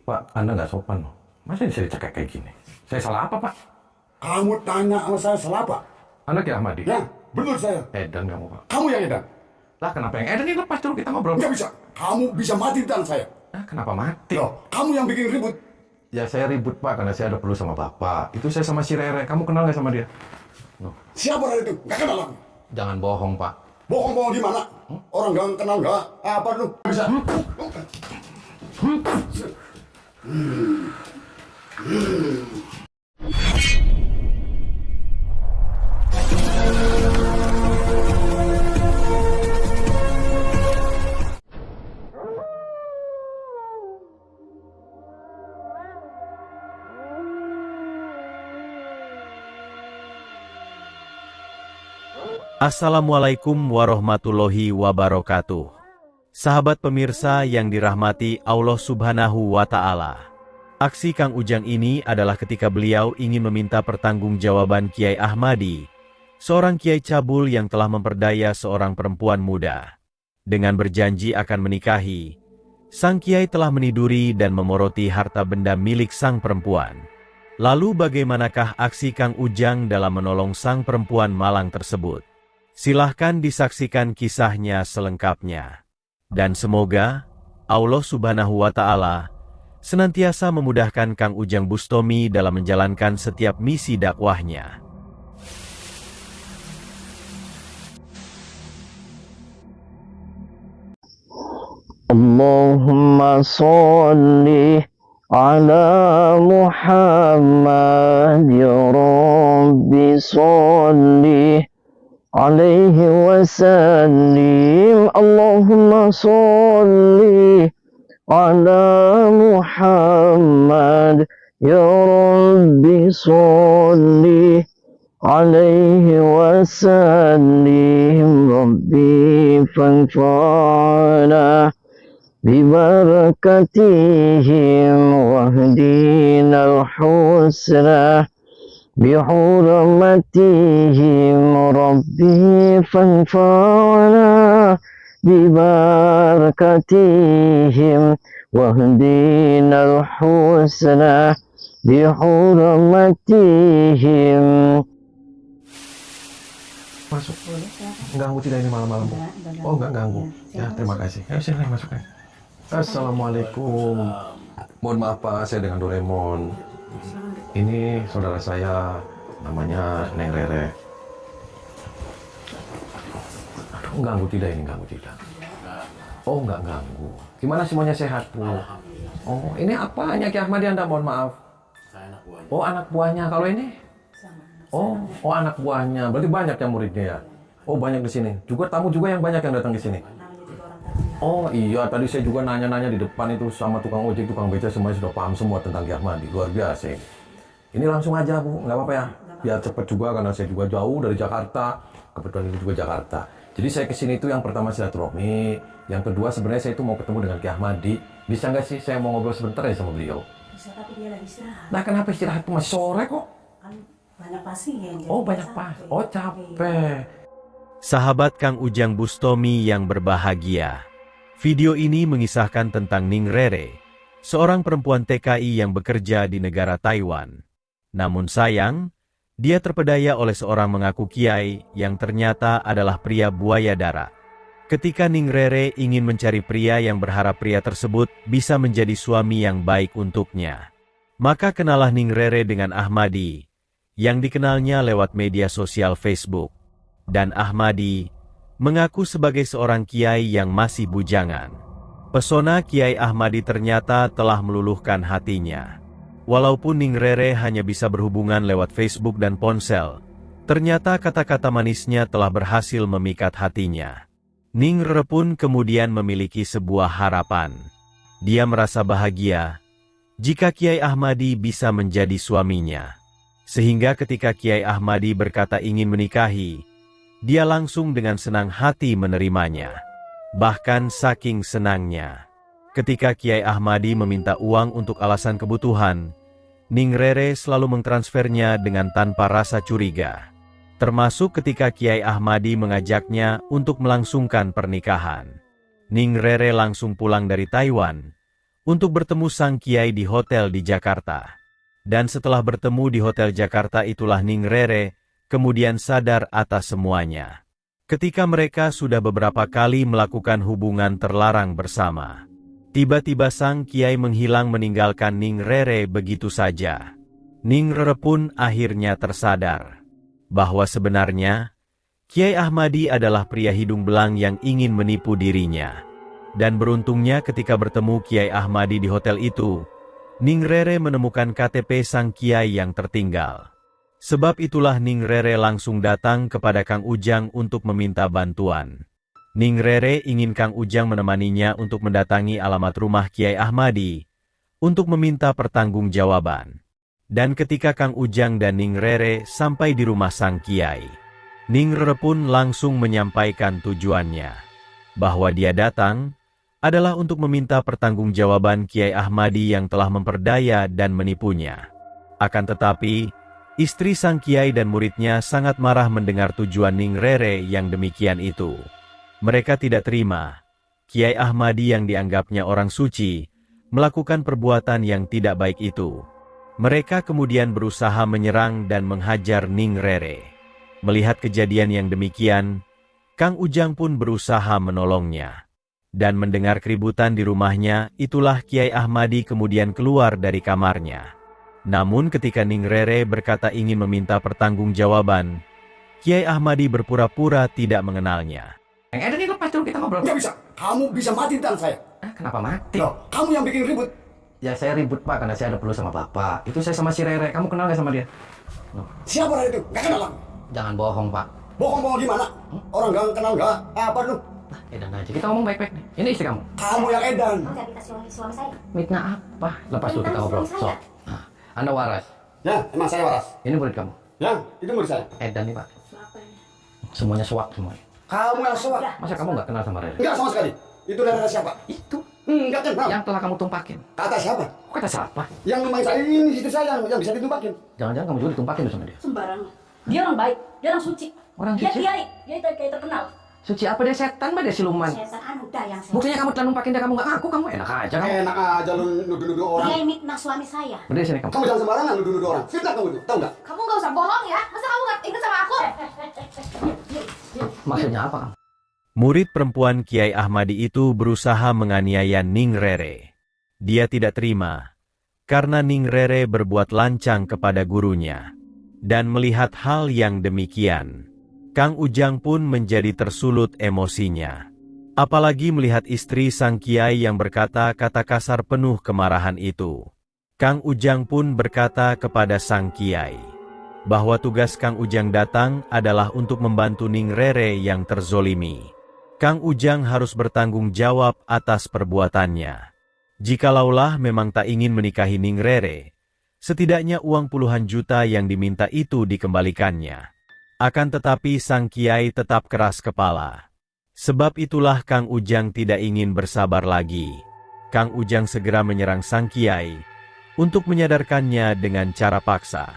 Pak, Anda nggak sopan loh. Masa bisa dicekek kayak gini? Saya salah apa, Pak? Kamu tanya sama saya salah apa? Anda Ki Ahmadi? Ya, betul saya. Edan kamu, Pak. Kamu yang edan. Lah, kenapa yang Edan ini lepas dulu kita ngobrol? Nggak bisa. Kamu bisa mati di tangan saya. Ah, kenapa mati? Loh, kamu yang bikin ribut. Ya saya ribut, Pak, karena saya ada perlu sama Bapak. Itu saya sama si Rere. Kamu kenal nggak sama dia? Loh, Siapa orang itu? Nggak kenal aku. jangan bohong, Pak. Bohong-bohong di mana? Orang nggak kenal nggak? Apa lu? Bisa. Assalamualaikum warahmatullahi wabarakatuh. Sahabat pemirsa yang dirahmati Allah Subhanahu wa Ta'ala. Aksi Kang Ujang ini adalah ketika beliau ingin meminta pertanggungjawaban Kiai Ahmadi, seorang kiai cabul yang telah memperdaya seorang perempuan muda. Dengan berjanji akan menikahi, sang kiai telah meniduri dan memoroti harta benda milik sang perempuan. Lalu bagaimanakah aksi Kang Ujang dalam menolong sang perempuan malang tersebut? Silahkan disaksikan kisahnya selengkapnya. Dan semoga Allah Subhanahu wa Ta'ala senantiasa memudahkan Kang Ujang Bustomi dalam menjalankan setiap misi dakwahnya. Allahumma sholli ala Muhammad ya Rabbi sholli عليه وسلم اللهم صل على محمد يا رب صل عليه وسلم ربي فانفعنا ببركتهم واهدنا الحسنى بحرمتهم ربي فانفعنا ببركتهم واهدنا الحسنى بحرمتهم. Masuk. Ganggu tidak ini malam-malam, Bu? Oh, nggak ganggu. Ya, terima kasih. Ayo, silahkan masuk. Assalamualaikum. Mohon maaf, Pak, saya dengan Doraemon. Ini saudara saya, namanya Neng Rere. Aduh, ganggu tidak ini, ganggu tidak. Oh, nggak ganggu. Gimana semuanya sehat, Bu? Oh, ini apanya Ki Ahmadi Anda, mohon maaf? Oh, anak buahnya. Kalau ini? Oh, anak buahnya. Berarti banyak yang muridnya ya? Oh, banyak di sini. Juga tamu juga yang banyak yang datang ke sini. Oh iya, tadi saya juga nanya-nanya di depan itu sama tukang ojek, tukang beca, semuanya sudah paham semua tentang Ki Ahmadi. Luar biasa. Ini langsung aja, Bu, nggak apa-apa ya? Biar cepat juga, karena saya juga jauh dari Jakarta. Kebetulan ini juga Jakarta. Jadi saya kesini itu yang pertama silaturahmi, yang kedua sebenarnya saya itu mau ketemu dengan Ki Ahmadi. Bisa nggak sih saya mau ngobrol sebentar ya sama beliau? Bisa, tapi dia lagi istirahat. Nah, kenapa istirahat? Masih sore kok. Kan banyak pasien. Oh, banyak pasien. Oh, capek. Sahabat Kang Ujang Bustomi yang berbahagia. Video ini mengisahkan tentang Ning Rere, seorang perempuan TKI yang bekerja di negara Taiwan. Namun sayang, dia terpedaya oleh seorang mengaku kiai yang ternyata adalah pria buaya darat. Ketika Ning Rere ingin mencari pria yang berharap pria tersebut bisa menjadi suami yang baik untuknya, maka kenalah Ning Rere dengan Ahmadi, yang dikenalnya lewat media sosial Facebook. Dan Ahmadi mengaku sebagai seorang kiai yang masih bujangan. Pesona Kiai Ahmadi ternyata telah meluluhkan hatinya. Walaupun Ning Rere hanya bisa berhubungan lewat Facebook dan ponsel, ternyata kata-kata manisnya telah berhasil memikat hatinya. Ning Rere pun kemudian memiliki sebuah harapan. Dia merasa bahagia jika Kiai Ahmadi bisa menjadi suaminya. Sehingga ketika Kiai Ahmadi berkata ingin menikahi, dia langsung dengan senang hati menerimanya. Bahkan saking senangnya, ketika Kiai Ahmadi meminta uang untuk alasan kebutuhan, Ning Rere selalu mentransfernya dengan tanpa rasa curiga. Termasuk ketika Kiai Ahmadi mengajaknya untuk melangsungkan pernikahan. Ning Rere langsung pulang dari Taiwan untuk bertemu sang kiai di hotel di Jakarta. Dan setelah bertemu di hotel Jakarta itulah Ning Rere kemudian sadar atas semuanya. Ketika mereka sudah beberapa kali melakukan hubungan terlarang bersama, tiba-tiba sang kiai menghilang meninggalkan Ning Rere begitu saja. Ning Rere pun akhirnya tersadar bahwa sebenarnya Kiai Ahmadi adalah pria hidung belang yang ingin menipu dirinya. Dan beruntungnya ketika bertemu Kiai Ahmadi di hotel itu, Ning Rere menemukan KTP sang kiai yang tertinggal. Sebab itulah Ning Rere langsung datang kepada Kang Ujang untuk meminta bantuan. Ning Rere ingin Kang Ujang menemaninya untuk mendatangi alamat rumah Kiai Ahmadi untuk meminta pertanggungjawaban. Dan ketika Kang Ujang dan Ning Rere sampai di rumah sang kiai, Ning Rere pun langsung menyampaikan tujuannya, bahwa dia datang adalah untuk meminta pertanggungjawaban Kiai Ahmadi yang telah memperdaya dan menipunya. Akan tetapi, istri sang kiai dan muridnya sangat marah mendengar tujuan Ning Rere yang demikian itu. Mereka tidak terima Kiai Ahmadi yang dianggapnya orang suci melakukan perbuatan yang tidak baik itu. Mereka kemudian berusaha menyerang dan menghajar Ning Rere. Melihat kejadian yang demikian, Kang Ujang pun berusaha menolongnya. Dan mendengar keributan di rumahnya, itulah Kiai Ahmadi kemudian keluar dari kamarnya. Namun ketika Ning Rere berkata ingin meminta pertanggungjawaban, Kiai Ahmadi berpura-pura tidak mengenalnya. Edan ini lepas dulu kita ngobrol. Nggak bisa. Kamu bisa mati dan saya. Kenapa mati? Loh, kamu yang bikin ribut. Ya saya ribut Pak, karena saya ada perlu sama Bapak. Itu saya sama si Rere, kamu kenal gak sama dia? Siapa orang itu? Nggak kenal kamu. Jangan bohong Pak. Bohong-bohong gimana? Orang gak kenal nggak? Apa lu? Edan aja, kita ngomong baik-baik nih. Ini istri kamu. Kamu yang edan. Kamu gak minta suami saya. Mitnah apa? Lepas dulu kita ngobrol. So, Anda waras. Ya, emang saya waras. Ini murid kamu. Ya, itu murid saya. Edan nih Pak. Apa ini? Semuanya suap semuanya. Kamu yang suap. Masa kamu nggak kenal sama Rere? Enggak sama sekali. Itu dari siapa? Itu Enggak kenal. yang telah kamu tumpakin. Kata siapa? Kok kata siapa? Yang lumayan saya ini istri saya yang bisa ditumpakin. Jangan-jangan kamu juga ditumpakin tuh sama dia. Sembarangan. Dia orang baik, dia orang suci. Orang Dia suci? kiai, dia kiai terkenal. Suci apa dia setan, Mbak? Dia siluman. Setan anu dah yang saya. Buktinya kamu telah numpakin dia, kamu nggak ngaku, kamu enak aja kamu. Enak aja lu nuduh-nuduh orang. Dia mitnah suami saya. Berdiri sini kamu. Kamu jangan sembarangan nuduh-nuduh orang. Fitnah kamu itu, tahu nggak? Kamu nggak usah bohong ya. Masa kamu nggak ingat sama aku? Maksudnya apa kamu? Murid perempuan Kiai Ahmadi itu berusaha menganiaya Ning Rere. Dia tidak terima, karena Ning Rere berbuat lancang kepada gurunya. Dan melihat hal yang demikian, Kang Ujang pun menjadi tersulut emosinya. Apalagi melihat istri sang kiai yang berkata-kata kasar penuh kemarahan itu. Kang Ujang pun berkata kepada sang kiai, bahwa tugas Kang Ujang datang adalah untuk membantu Ning Rere yang terzolimi. Kang Ujang harus bertanggung jawab atas perbuatannya. Jikalaulah memang tak ingin menikahi Ning Rere, setidaknya uang puluhan juta yang diminta itu dikembalikannya. Akan tetapi sang kiai tetap keras kepala. Sebab itulah Kang Ujang tidak ingin bersabar lagi. Kang Ujang segera menyerang sang kiai untuk menyadarkannya dengan cara paksa.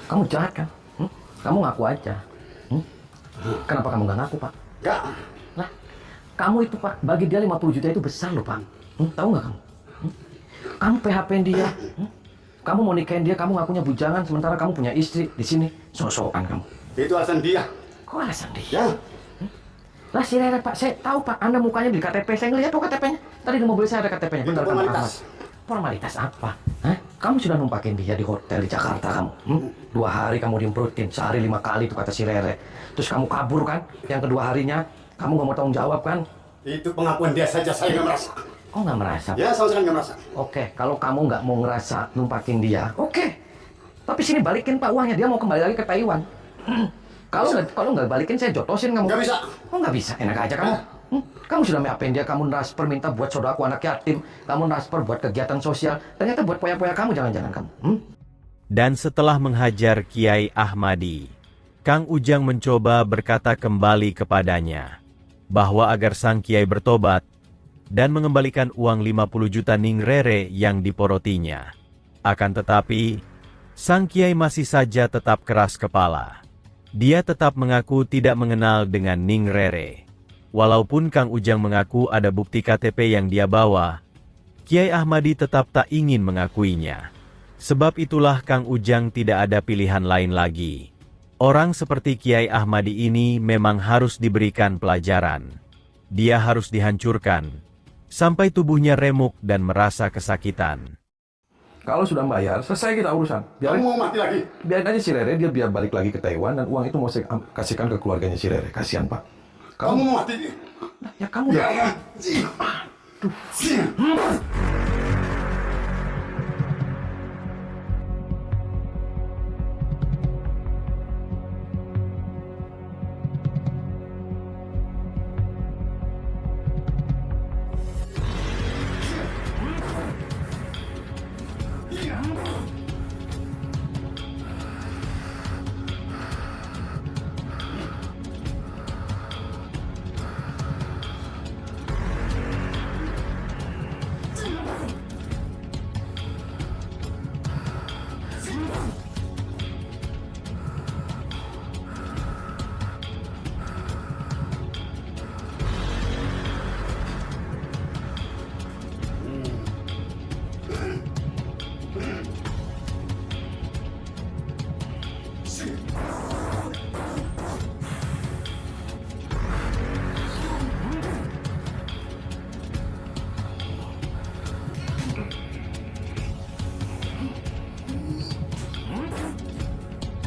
Kamu jahat kan? Kamu ngaku aja. Kenapa kamu nggak ngaku, Pak? Enggak. Lah, kamu itu, Pak, bagi dia 50 juta itu besar loh, Pak. Tahu nggak kamu? Kamu PHP-in dia. Kamu mau nikahin dia, kamu ngakunya bujangan, sementara kamu punya istri di sini. Sok-sokan kamu. Itu alasan dia. Kok alasan dia? Ya. Lah si Rere, Pak, saya tahu, Pak, Anda mukanya di KTP. Saya ngeliat tuh KTP-nya. Tadi di mobil saya ada KTP-nya. Itu Benar, Pak formalitas. Ahmad. Formalitas apa? Hah? Kamu sudah numpakin dia di hotel di Jakarta kamu. 2 hari kamu diemperutin, sehari 5 kali tuh kata si Rere. Terus kamu kabur kan? Yang kedua harinya, kamu nggak mau tanggung jawab kan? Itu pengakuan dia saja, saya nggak merasa. Oh, nggak merasa? Ya, sama sekali nggak merasa. Oke, kalau kamu nggak mau ngerasa numpakin dia, oke. Tapi sini balikin, Pak, uangnya. Dia mau kembali lagi ke Taiwan. Kalau nggak balikin, saya jotosin kamu. Nggak bisa. Oh, nggak bisa. Enak aja kamu. Kamu sudah ngapain dia, kamu transfer minta buat saudaraku anak yatim, kamu transfer buat kegiatan sosial, ternyata buat poya-poya kamu, jangan-jangan kamu. Dan setelah menghajar Kiai Ahmadi, Kang Ujang mencoba berkata kembali kepadanya, bahwa agar sang Kiai bertobat, dan mengembalikan uang 50 juta Ning Rere yang diporotinya. Akan tetapi, sang Kiai masih saja tetap keras kepala. Dia tetap mengaku tidak mengenal dengan Ning Rere. Walaupun Kang Ujang mengaku ada bukti KTP yang dia bawa, Kiai Ahmadi tetap tak ingin mengakuinya. Sebab itulah Kang Ujang tidak ada pilihan lain lagi. Orang seperti Kiai Ahmadi ini memang harus diberikan pelajaran. Dia harus dihancurkan, sampai tubuhnya remuk dan merasa kesakitan. Kalau sudah bayar, selesai kita urusan. Kamu mau mati lagi? Biarin aja si Rere, dia biar balik lagi ke Taiwan, dan uang itu mau saya kasihkan ke keluarganya si Rere. Kasihan, Pak. Kamu mau mati? Ya kamu udah. Ya.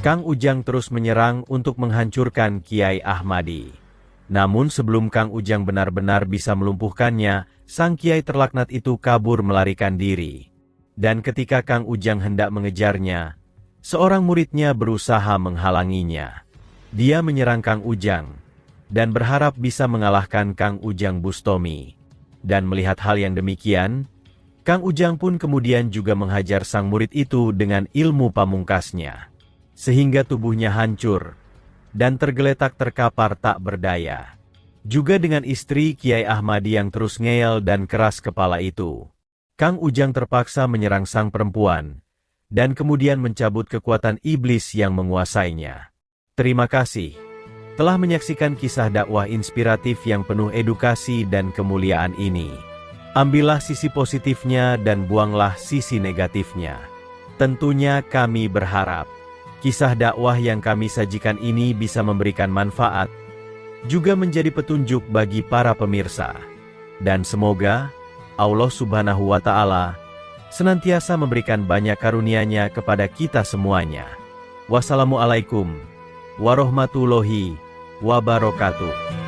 Kang Ujang terus menyerang untuk menghancurkan Kiai Ahmadi. Namun sebelum Kang Ujang benar-benar bisa melumpuhkannya, sang Kiai terlaknat itu kabur melarikan diri. Dan ketika Kang Ujang hendak mengejarnya, seorang muridnya berusaha menghalanginya. Dia menyerang Kang Ujang, dan berharap bisa mengalahkan Kang Ujang Bustomi. Dan melihat hal yang demikian, Kang Ujang pun kemudian juga menghajar sang murid itu dengan ilmu pamungkasnya. Sehingga tubuhnya hancur, dan tergeletak terkapar tak berdaya. Juga dengan istri Kiai Ahmadi yang terus ngeyel dan keras kepala itu, Kang Ujang terpaksa menyerang sang perempuan, dan kemudian mencabut kekuatan iblis yang menguasainya. Terima kasih telah menyaksikan kisah dakwah inspiratif yang penuh edukasi dan kemuliaan ini. Ambillah sisi positifnya dan buanglah sisi negatifnya. Tentunya kami berharap kisah dakwah yang kami sajikan ini bisa memberikan manfaat, juga menjadi petunjuk bagi para pemirsa. Dan semoga Allah Subhanahu wa Ta'ala senantiasa memberikan banyak karunia-Nya kepada kita semuanya. Wassalamualaikum warahmatullahi wabarakatuh.